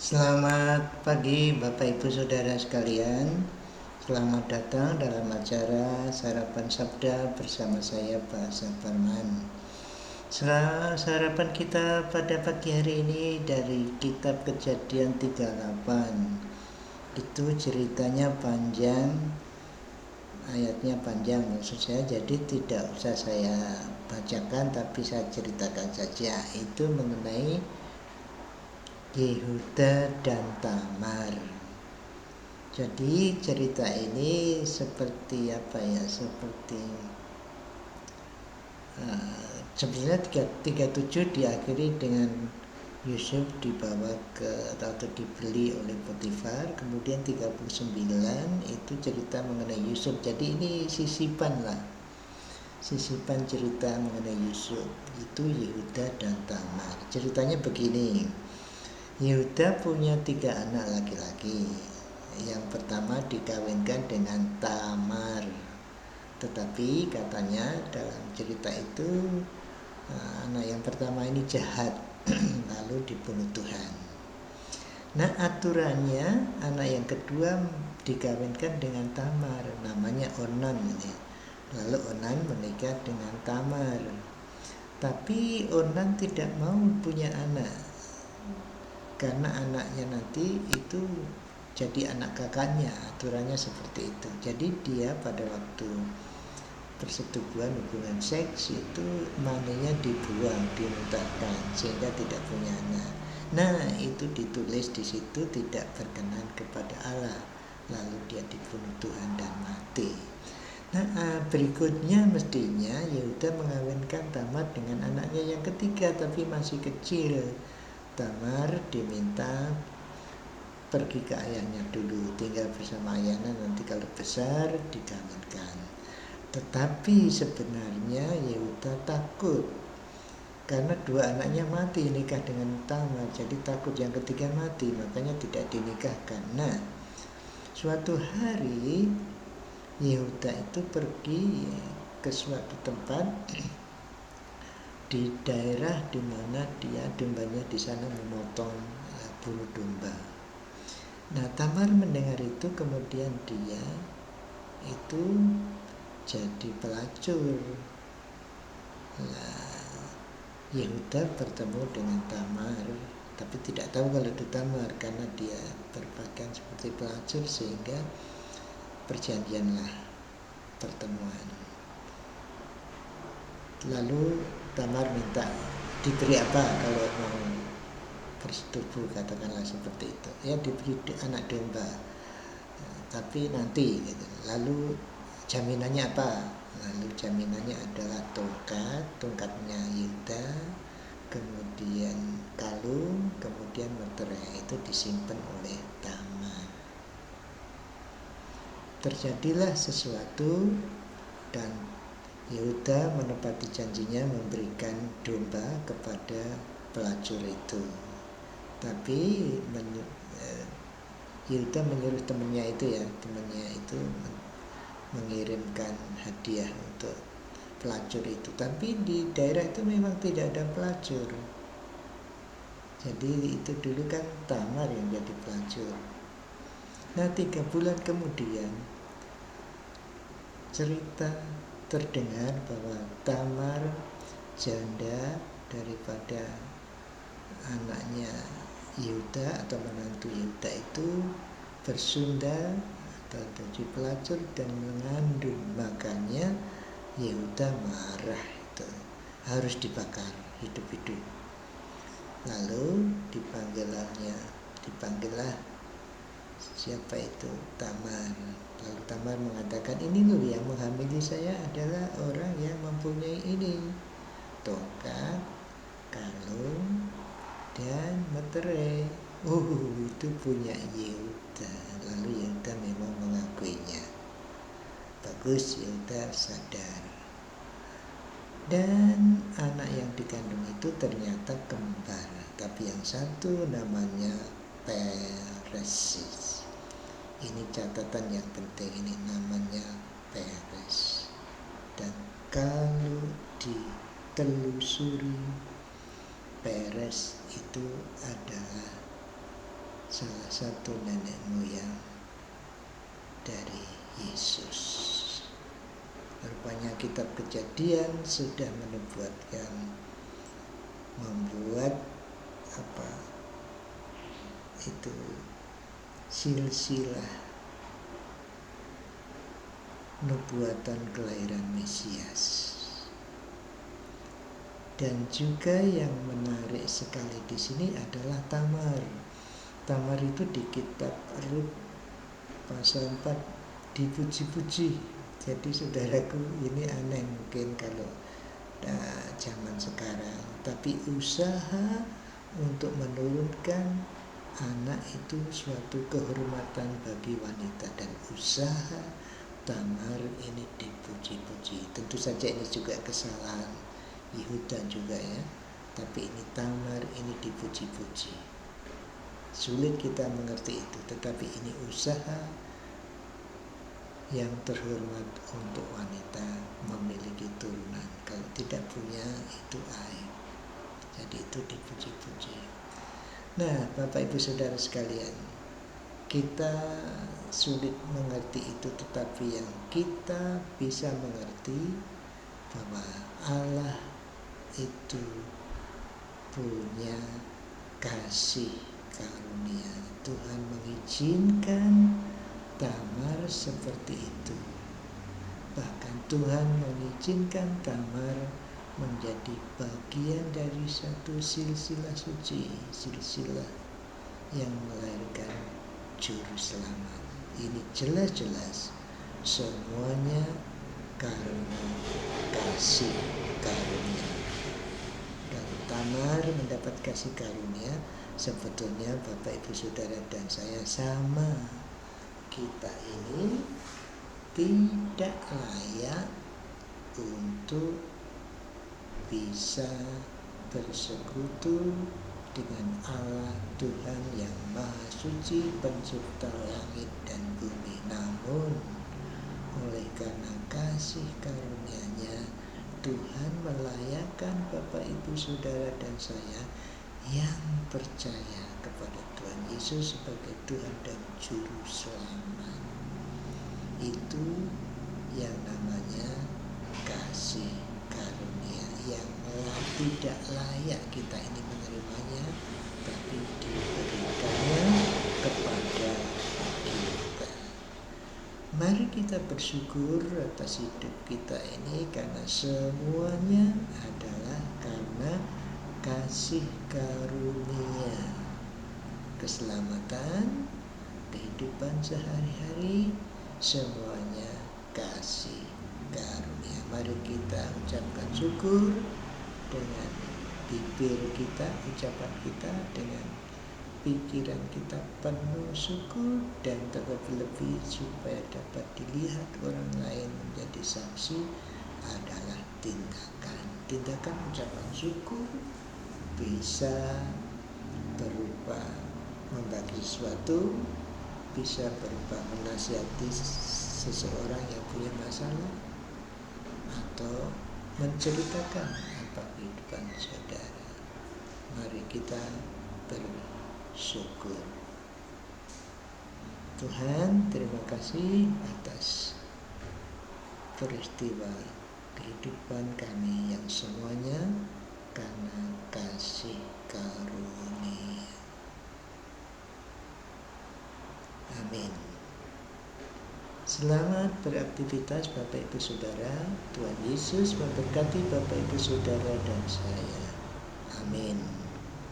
Selamat pagi Bapak Ibu Saudara sekalian. Selamat datang dalam acara Sarapan Sabda bersama saya Pak Saparman. Sarapan kita pada pagi hari ini dari kitab Kejadian 38. Itu ceritanya panjang, ayatnya panjang maksud saya, jadi tidak usah saya bacakan tapi saya ceritakan saja. Itu mengenai Yehuda dan Tamar. Jadi cerita ini seperti apa ya? Sebenarnya 37 diakhiri dengan Yusuf dibawa atau dibeli oleh Potifar. Kemudian 39 itu cerita mengenai Yusuf. Jadi ini sisipan cerita mengenai Yusuf. Itu Yehuda dan Tamar. Ceritanya begini. Yehuda punya 3 anak laki-laki. Yang pertama dikawinkan dengan Tamar. Tetapi katanya dalam cerita itu anak yang pertama ini jahat lalu dibunuh Tuhan. Nah, aturannya anak yang kedua dikawinkan dengan Tamar, namanya Onan ini. Lalu Onan menikah dengan Tamar. Tapi Onan tidak mau punya anak, karena anaknya nanti itu jadi anak kakaknya, aturannya seperti itu. Jadi dia pada waktu persetubuhan hubungan seks itu maninya dibuang, dimuntahkan sehingga tidak punya anak. Nah, itu ditulis di situ tidak berkenan kepada Allah. Lalu dia dibunuh Tuhan dan mati. Nah, berikutnya mestinya Yehuda mengawinkan Tamar dengan anaknya yang ketiga tapi masih kecil. Tamar diminta pergi ke ayahnya dulu, tinggal bersama ayahnya, nanti kalau besar dikawinkan. Tetapi sebenarnya Yehuda takut karena 2 anaknya mati nikah dengan Tamar, jadi takut yang ketiga mati, makanya tidak dinikahkan. Nah, suatu hari Yehuda itu pergi ke suatu tempat di daerah di mana dia dombanya di sana memotong bulu domba. Nah, Tamar mendengar itu, kemudian dia itu jadi pelacur. Nah, Yehuda bertemu dengan Tamar, tapi tidak tahu kalau itu Tamar karena dia berpakaian seperti pelacur, sehingga perjanjianlah pertemuan. Lalu Tamar minta diberi apa kalau mau bersetubuh, katakanlah seperti itu. Ya, diberi anak domba, tapi nanti gitu. Lalu jaminannya apa? Lalu jaminannya adalah tongkatnya Yehuda, kemudian kalung, kemudian meterai, itu disimpan oleh Tamar. Terjadilah sesuatu dan Yehuda menepati janjinya memberikan domba kepada pelacur itu. Tapi Yehuda menyuruh temannya itu mengirimkan hadiah untuk pelacur itu. Tapi di daerah itu memang tidak ada pelacur. Jadi itu dulu kan Tamar yang jadi pelacur. Nah, 3 bulan kemudian cerita terdengar bahwa Tamar, janda daripada anaknya Yehuda atau menantu Yehuda itu bersundal atau jadi pelacur dan mengandung. Makanya Yehuda marah, itu harus dibakar hidup-hidup. Lalu dipanggillah siapa itu? Tamar. Lalu Tamar mengatakan, ini loh yang menghamili saya adalah orang yang mempunyai ini, tongkat, kalung, dan meterai. Itu punya Yehuda. Lalu Yehuda memang mengakuinya. Bagus, Yehuda sadar. Dan anak yang dikandung itu ternyata kembar, tapi yang satu namanya Peres. Ini catatan yang penting, ini namanya Peres. Dan kalau ditelusuri, Peres itu adalah salah satu nenek moyang dari Yesus. Rupanya kitab Kejadian sudah membuat itu silsilah nubuatan kelahiran Mesias. Dan juga yang menarik sekali di sini adalah Tamar. Tamar itu di kitab Rut pasal 4 dipuji-puji. Jadi saudaraku, ini aneh mungkin kalau zaman sekarang, tapi usaha untuk menurunkan anak itu suatu kehormatan bagi wanita, dan usaha Tamar ini dipuji-puji. Tentu saja ini juga kesalahan Yehuda juga ya, tapi ini Tamar ini dipuji-puji. Sulit kita mengerti itu, tetapi ini usaha yang terhormat untuk wanita memiliki turunan. Kalau tidak punya, itu aib. Jadi itu dipuji-puji. Nah, Bapak Ibu Saudara sekalian, kita sulit mengerti itu, tetapi yang kita bisa mengerti bahwa Allah itu punya kasih karunia. Tuhan mengizinkan Tamar seperti itu. Bahkan Tuhan mengizinkan Tamar menjadi bagian dari satu silsilah suci, silsilah yang melahirkan juru selamat. Ini jelas-jelas semuanya karena kasih karunia. Kalau Tamar mendapat kasih karunia, sebetulnya Bapak Ibu Saudara dan saya sama. Kita ini tidak layak untuk bisa bersekutu dengan Allah Tuhan yang Maha Suci, pencipta langit dan bumi. Namun oleh karena kasih karunia-Nya, Tuhan melayakkan Bapak Ibu Saudara dan saya yang percaya kepada Tuhan Yesus sebagai Tuhan dan Juru Selamat. Itu yang namanya kasih karunia, yang tidak layak kita ini menerimanya, tapi diberikannya kepada kita. Mari kita bersyukur atas hidup kita ini, karena semuanya adalah karena kasih karunia. Keselamatan, kehidupan sehari-hari, semuanya kasih karunia. Mari kita ucapkan syukur dengan bibir kita, ucapan kita, dengan pikiran kita penuh syukur, dan terlebih-lebih supaya dapat dilihat orang lain menjadi saksi adalah tindakan ucapan syukur. Bisa berupa membagi sesuatu, bisa berupa menasihati seseorang yang punya masalah, atau menceritakan apa kehidupan saudara. Mari kita bersyukur. Tuhan, terima kasih atas peristiwa kehidupan kami yang semuanya karena kasih karunia. Amin. Selamat beraktivitas Bapak Ibu Saudara. Tuhan Yesus memberkati Bapak Ibu Saudara dan saya. Amin.